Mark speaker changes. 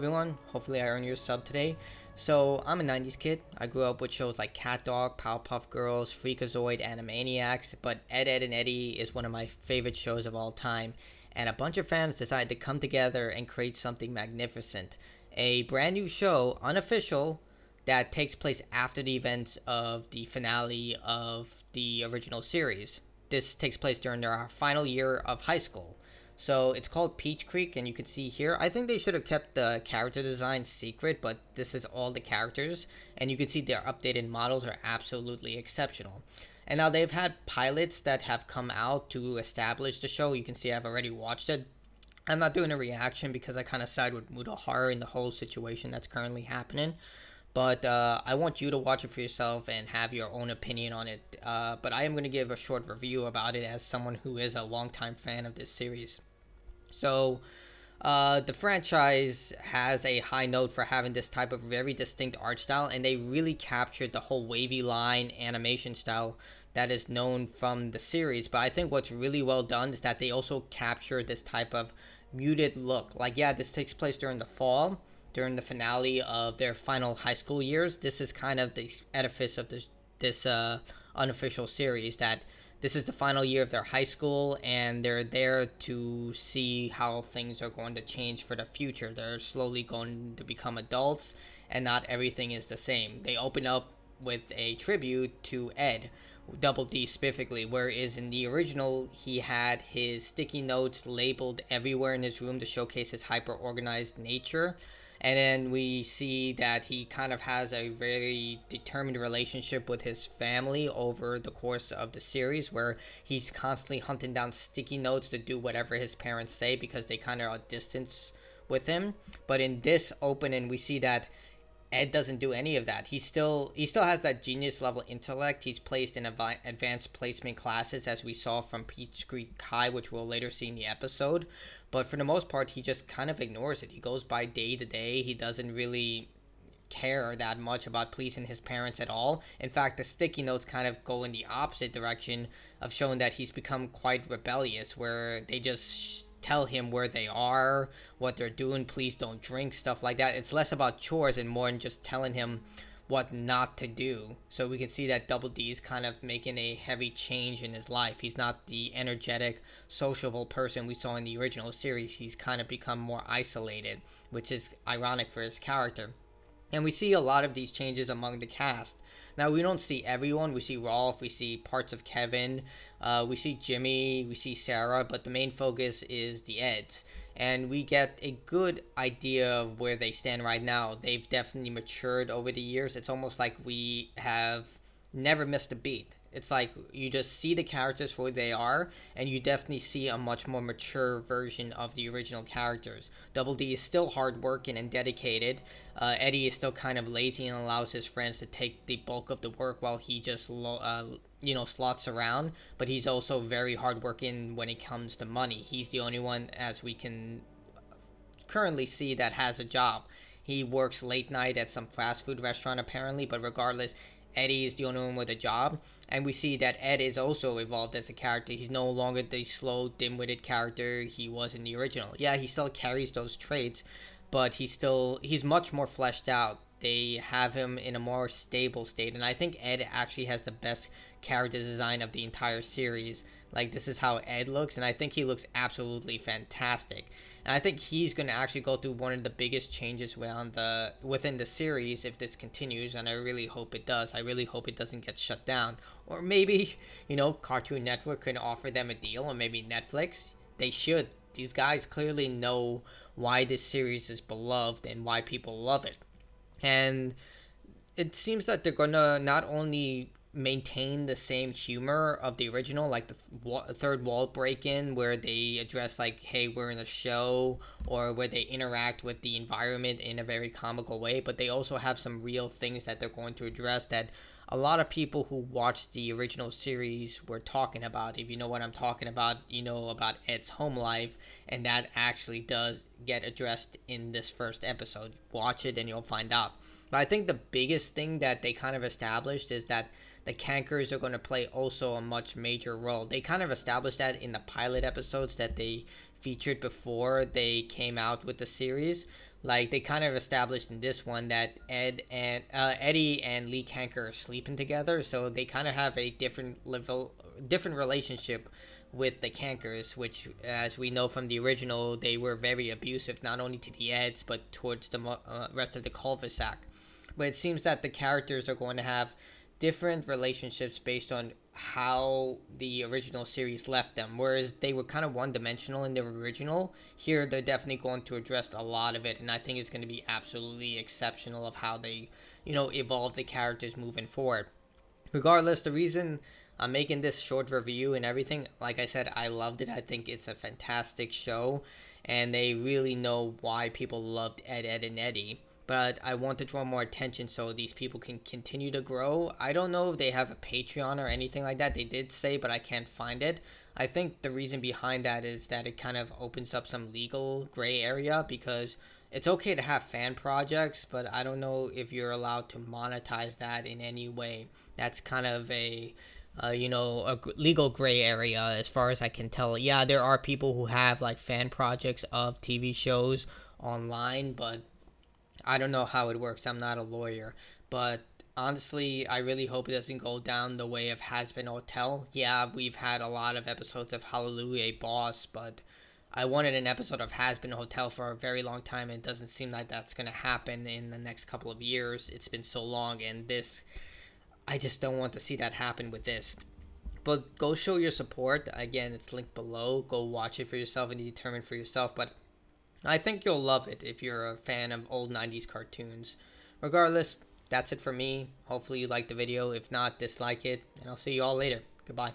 Speaker 1: everyone, hopefully I earned your sub today. So I'm a 90s kid. I grew up with shows like Cat Dog, Powerpuff Girls, Freakazoid, Animaniacs, but Ed, and Eddy is one of my favorite shows of all time. And a bunch of fans decided to come together and create something magnificent. A brand new show, unofficial, that takes place after the events of the finale of the original series. This takes place during their final year of high school. So it's called Peach Creek, and you can see here. I think they should have kept the character design secret, but this is all the characters, and you can see their updated models are absolutely exceptional. And now they've had pilots that have come out to establish the show. You can see I've already watched it. I'm not doing a reaction because I kind of side with Mutahara in the whole situation that's currently happening. But I want you to watch it for yourself and have your own opinion on it. But I am going to give a short review about it as someone who is a longtime fan of this series. So, the franchise has a high note for having this type of very distinct art style, and they really captured the whole wavy line animation style that is known from the series. But I think what's really well done is that they also capture this type of muted look. Like, yeah, this takes place during the fall, during the finale of their final high school years. This is kind of the edifice of this unofficial series, that this is the final year of their high school, and they're there to see how things are going to change for the future. They're slowly going to become adults, and not everything is the same. They open up with a tribute to Ed, Double D specifically, whereas in the original, he had his sticky notes labeled everywhere in his room to showcase his hyper organized nature. And then we see that he kind of has a very determined relationship with his family over the course of the series, where he's constantly hunting down sticky notes to do whatever his parents say because they kind of are distance with him. But in this opening, we see that Ed doesn't do any of that. He still has that genius level intellect. He's placed in advanced placement classes, as we saw from Peach Creek High, which we'll later see in the episode. But for the most part, he just kind of ignores it. He goes by day to day. He doesn't really care that much about pleasing his parents at all. In fact, the sticky notes kind of go in the opposite direction of showing that he's become quite rebellious, where they just tell him where they are, what they're doing, please don't drink, stuff like that. It's less about chores and more than just telling him what not to do. So we can see that Double D is kind of making a heavy change in his life. He's not the energetic, sociable person we saw in the original series. He's kind of become more isolated, which is ironic for his character. And we see a lot of these changes among the cast. Now, we don't see everyone. We see Rolf, we see parts of Kevin, we see Jimmy, we see Sarah, but the main focus is the Eds. And we get a good idea of where they stand right now. They've definitely matured over the years. It's almost like we have never missed a beat. It's like you just see the characters for who they are, and you definitely see a much more mature version of the original characters. Double D is still hardworking and dedicated. Eddy is still kind of lazy and allows his friends to take the bulk of the work while he just slots around. But he's also very hardworking when it comes to money. He's the only one, as we can currently see, that has a job. He works late night at some fast food restaurant apparently, but regardless, Eddy is the only one with a job, and we see that Ed is also evolved as a character. He's no longer the slow, dim-witted character he was in the original. Yeah, he still carries those traits, but he's much more fleshed out. They have him in a more stable state, and I think Ed actually has the best character design of the entire series. Like, this is how Ed looks, and I think he looks absolutely fantastic. And I think he's going to actually go through one of the biggest changes within the series if this continues, and I really hope it does. I really hope it doesn't get shut down. Or maybe, Cartoon Network can offer them a deal, or maybe Netflix. They should. These guys clearly know why this series is beloved and why people love it. And it seems that they're gonna not only maintain the same humor of the original, like the third wall break-in, where they address like, hey, we're in a show, or where they interact with the environment in a very comical way, but they also have some real things that they're going to address that a lot of people who watched the original series were talking about. If you know what I'm talking about, you know about Ed's home life, and that actually does get addressed in this first episode. Watch it and you'll find out. But I think the biggest thing that they kind of established is that the cankers are going to play also a much major role. They kind of established that in the pilot episodes that they featured before they came out with the series. Like they kind of established in this one that Eddy and Lee Kanker are sleeping together, so they kind of have a different relationship with the Cankers, which, as we know from the original, they were very abusive, not only to the Eds but towards the rest of the cul-de-sac. But it seems that the characters are going to have different relationships based on how the original series left them. Whereas they were kind of one-dimensional in the original, here they're definitely going to address a lot of it, and I think it's going to be absolutely exceptional of how they, evolve the characters moving forward. Regardless, the reason I'm making this short review and everything, like I said, I loved it. I think it's a fantastic show, and they really know why people loved Ed, and Eddy. But I want to draw more attention so these people can continue to grow. I don't know if they have a Patreon or anything like that. They did say, but I can't find it. I think the reason behind that is that it kind of opens up some legal gray area, because it's okay to have fan projects, but I don't know if you're allowed to monetize that in any way. That's kind of a legal gray area as far as I can tell. Yeah, there are people who have like fan projects of TV shows online, but I don't know how it works. I'm not a lawyer, but honestly, I really hope it doesn't go down the way of Has Been Hotel. Yeah, we've had a lot of episodes of Hallelujah Boss, but I wanted an episode of Has Been Hotel for a very long time, and it doesn't seem like that's going to happen in the next couple of years. It's been so long, and I just don't want to see that happen with this. But go show your support. Again, it's linked below. Go watch it for yourself and determine for yourself. But I think you'll love it if you're a fan of old 90s cartoons. Regardless, that's it for me. Hopefully you liked the video. If not, dislike it. And I'll see you all later. Goodbye.